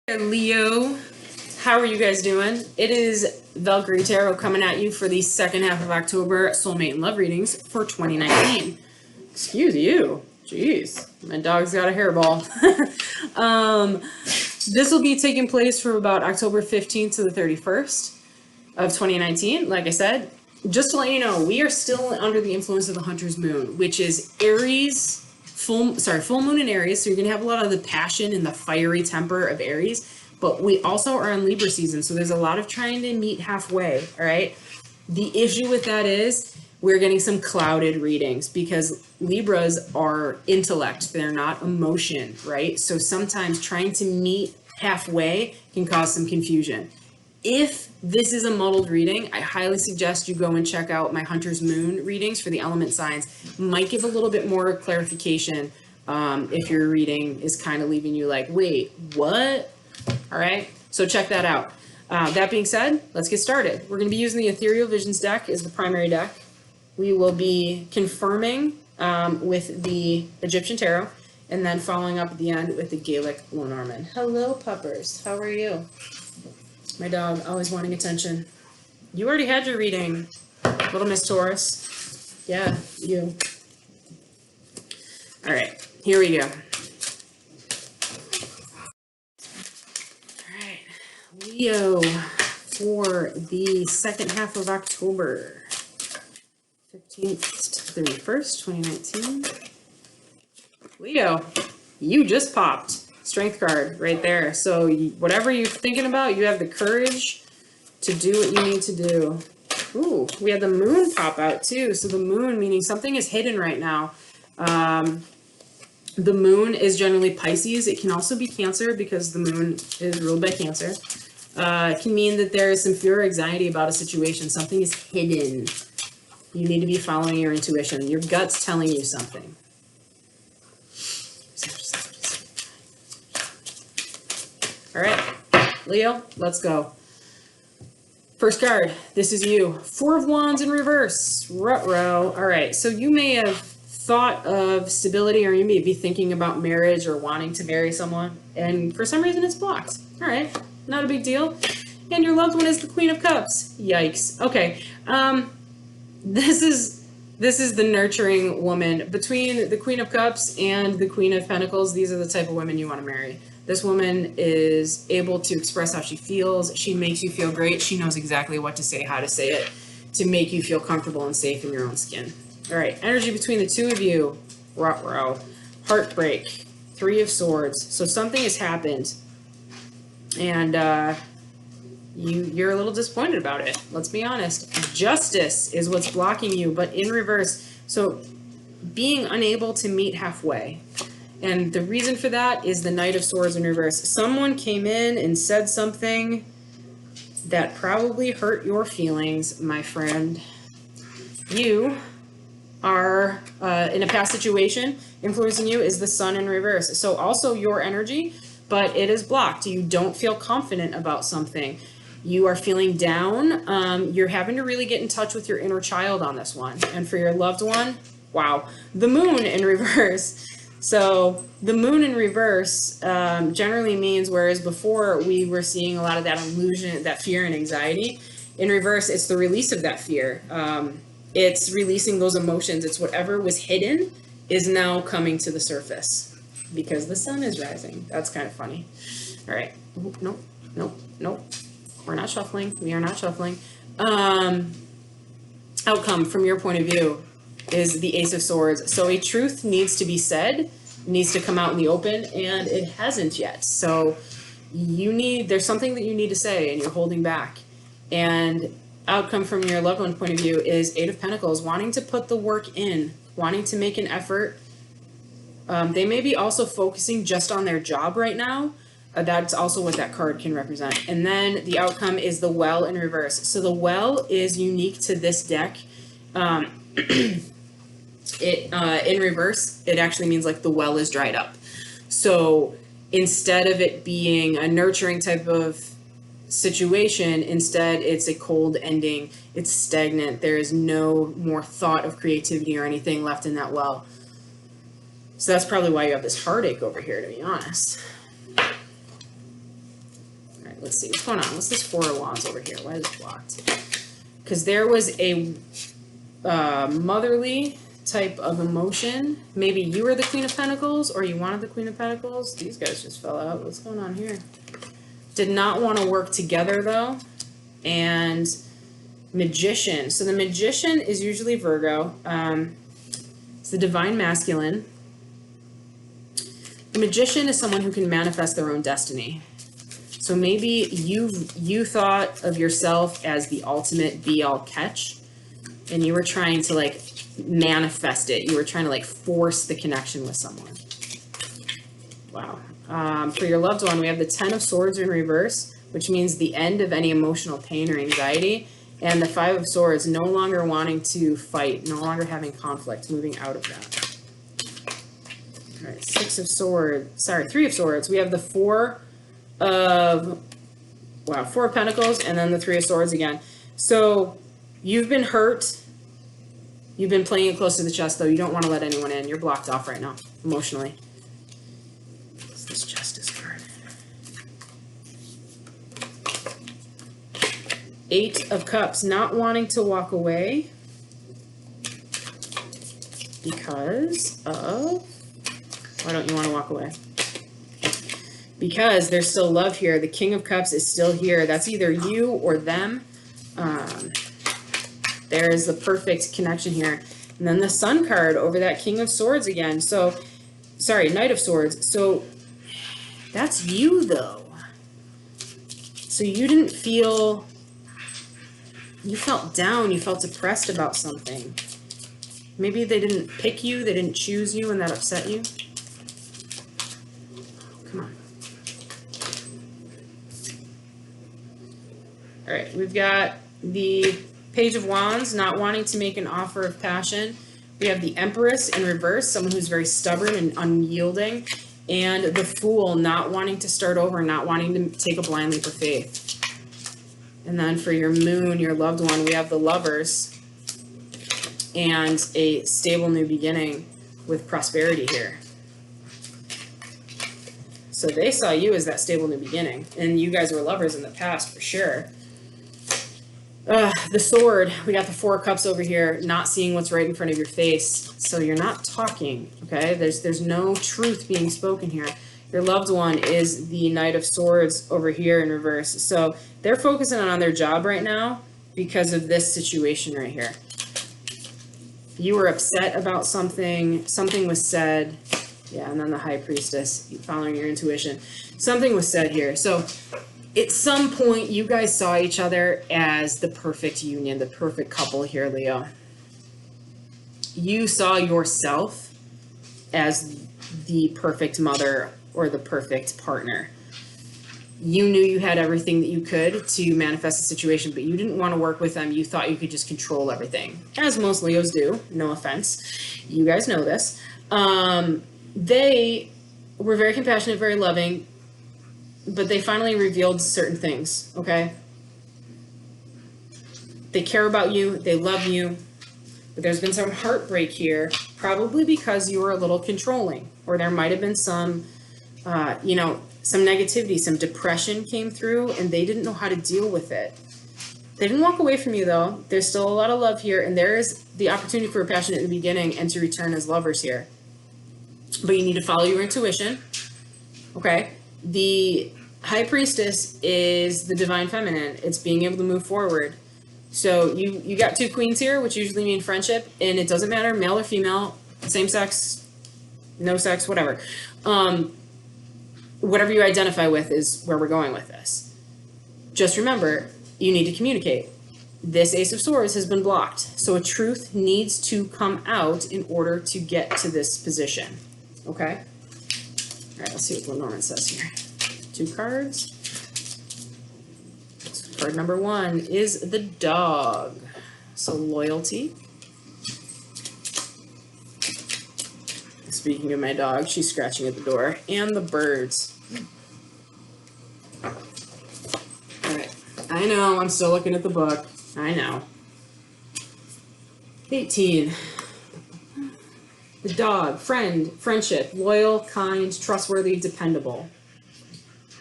Leo, how are you guys doing? It is Valkyrie Tarot coming at you for the second half of October Soulmate and Love readings for 2019. Excuse you. Jeez, my dog's got a hairball. This will be taking place from about October 15th to the 31st of 2019. Like I said, just to let you know, we are still under the influence of the Hunter's Moon, which is Aries. Full moon in Aries, so you're going to have a lot of the passion and the fiery temper of Aries, but we also are in Libra season, so there's a lot of trying to meet halfway, all right? The issue with that is we're getting some clouded readings because Libras are intellect, they're not emotion, right? So sometimes trying to meet halfway can cause some confusion. If this is a muddled reading, I highly suggest you go and check out my Hunter's Moon readings for the element signs. Might give a little bit more clarification if your reading is kind of leaving you like, wait, what? All right, so check that out. That being said, let's get started. We're going to be using the Ethereal Visions deck as the primary deck. We will be confirming with the Egyptian Tarot, and then following up at the end with the Gaelic Lenormand. Hello, puppers. How are you? My dog, always wanting attention. You already had your reading, little Miss Taurus. Yeah, you. All right, here we go. All right, Leo for the second half of October, 15th to 31st, 2019. Leo, you just popped. Strength card right there. So whatever you're thinking about, you have the courage to do what you need to do. Ooh, we had the moon pop out too. So the moon, meaning something is hidden right now. The moon is generally Pisces. It can also be Cancer because the moon is ruled by Cancer. It can mean that there is some fear or anxiety about a situation. Something is hidden. You need to be following your intuition. Your gut's telling you something. All right, Leo, let's go. First card, this is you. Four of Wands in reverse, ruh-roh. All right, so you may have thought of stability, or you may be thinking about marriage or wanting to marry someone, and for some reason it's blocked. All right, not a big deal. And your loved one is the Queen of Cups. Yikes. Okay, this is the nurturing woman. Between the Queen of Cups and the Queen of Pentacles, these are the type of women you want to marry. This woman is able to express how she feels. She makes you feel great. She knows exactly what to say, how to say it, to make you feel comfortable and safe in your own skin. All right, energy between the two of you. Ruh-roh. Heartbreak. Three of Swords. So something has happened, and you're a little disappointed about it. Let's be honest. Justice is what's blocking you, but in reverse. So being unable to meet halfway. And the reason for that is the Knight of Swords in reverse. Someone came in and said something that probably hurt your feelings, my friend. You are, in a past situation, influencing you is the Sun in reverse. So also your energy, but it is blocked. You don't feel confident about something. You are feeling down. You're having to really get in touch with your inner child on this one. And for your loved one, wow, the Moon in reverse. So the moon in reverse generally means, whereas before we were seeing a lot of that illusion, that fear and anxiety, in reverse, it's the release of that fear. It's releasing those emotions. It's whatever was hidden is now coming to the surface because the sun is rising. That's kind of funny. All right. Nope, nope, nope. We're not shuffling. We are not shuffling. Outcome from your point of view is the Ace of Swords. So a truth needs to be said, needs to come out in the open, and it hasn't yet. So there's something that you need to say and you're holding back. And outcome from your loved one point of view is Eight of Pentacles, wanting to put the work in, wanting to make an effort. They may be also focusing just on their job right now. That's also what that card can represent. And then the outcome is the Well in reverse. So the Well is unique to this deck. In reverse, it actually means like the well is dried up. So instead of it being a nurturing type of situation, instead it's a cold ending. It's stagnant. There is no more thought of creativity or anything left in that well. So that's probably why you have this heartache over here, to be honest. let's see, what's going on? What's this Four of Wands over here? Why is it blocked? Because there was a motherly type of emotion. Maybe you were the Queen of Pentacles, or you wanted the Queen of Pentacles. These guys just fell out. What's going on here? Did not want to work together, though. And Magician. So the Magician is usually Virgo. It's the divine masculine. The Magician is someone who can manifest their own destiny. So maybe you thought of yourself as the ultimate be-all catch, and you were trying to like manifest it. You were trying to like force the connection with someone. Wow. For your loved one, we have the Ten of Swords in reverse, which means the end of any emotional pain or anxiety, and the Five of Swords, no longer wanting to fight, no longer having conflict, moving out of that. All right, Three of Swords. We have the Four of Pentacles, and then the Three of Swords again. So you've been hurt. You've been playing it close to the chest, though. You don't want to let anyone in. You're blocked off right now, emotionally. What's this Justice card? Eight of Cups. Not wanting to walk away because of... Why don't you want to walk away? Because there's still love here. The King of Cups is still here. That's either you or them. There's the perfect connection here. And then the Sun card over that King of Swords again. So, sorry, Knight of Swords. So, that's you, though. So you didn't feel... You felt down. You felt depressed about something. Maybe they didn't pick you. They didn't choose you, and that upset you. Come on. All right, we've got the Page of Wands, not wanting to make an offer of passion. We have the Empress in reverse, someone who's very stubborn and unyielding. And the Fool, not wanting to start over, not wanting to take a blind leap of faith. And then for your Moon, your loved one, we have the Lovers and a stable new beginning with prosperity here. So they saw you as that stable new beginning. And you guys were lovers in the past for sure. The Sword, we got the Four of Cups over here, not seeing what's right in front of your face. So you're not talking, okay? There's no truth being spoken here. Your loved one is the Knight of Swords over here in reverse. So they're focusing on their job right now because of this situation right here. You were upset about something. Something was said. Yeah, and then the High Priestess, following your intuition. Something was said here. So at some point, you guys saw each other as the perfect union, the perfect couple here, Leo. You saw yourself as the perfect mother or the perfect partner. You knew you had everything that you could to manifest the situation, but you didn't want to work with them. You thought you could just control everything, as most Leos do. No offense. You guys know this. They were very compassionate, very loving, but they finally revealed certain things, okay? They care about you. They love you. But there's been some heartbreak here, probably because you were a little controlling, or there might have been some, some negativity, some depression came through, and they didn't know how to deal with it. They didn't walk away from you, though. There's still a lot of love here, and there is the opportunity for a passion at the beginning and to return as lovers here. But you need to follow your intuition, okay? The High Priestess is the Divine Feminine. It's being able to move forward. So you got two queens here, which usually mean friendship, and it doesn't matter, male or female, same sex, no sex, whatever. Whatever you identify with is where we're going with this. Just remember, you need to communicate. This Ace of Swords has been blocked, so a truth needs to come out in order to get to this position. Okay? All right, let's see what Lenormand says here. 2 cards. Card number 1 is the Dog. So loyalty. Speaking of my dog, she's scratching at the door. And the Birds. All right. I know, I'm still looking at the book. I know. 18. The Dog, friend, friendship, loyal, kind, trustworthy, dependable.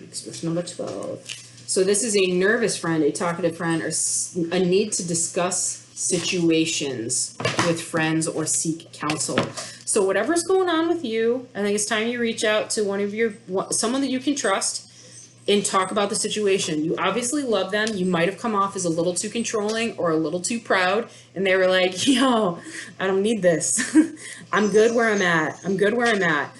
Next verse, number 12. So this is a nervous friend, a talkative friend, or a need to discuss situations with friends or seek counsel. So whatever's going on with you, I think it's time you reach out to someone that you can trust and talk about the situation. You obviously love them. You might have come off as a little too controlling or a little too proud, and they were like, yo, I don't need this. I'm good where I'm at.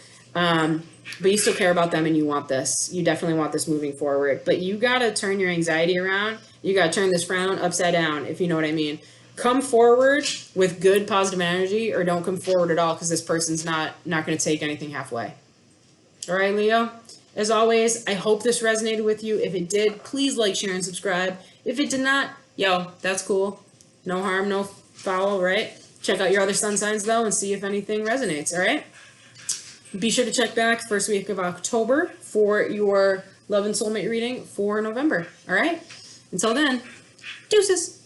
But you still care about them and you want this. You definitely want this moving forward. But you got to turn your anxiety around. You got to turn this frown upside down, if you know what I mean. Come forward with good, positive energy, or don't come forward at all, because this person's not going to take anything halfway. All right, Leo? As always, I hope this resonated with you. If it did, please like, share, and subscribe. If it did not, yo, that's cool. No harm, no foul, right? Check out your other sun signs, though, and see if anything resonates, all right? Be sure to check back first week of October for your Love and Soulmate reading for November, all right? Until then, deuces.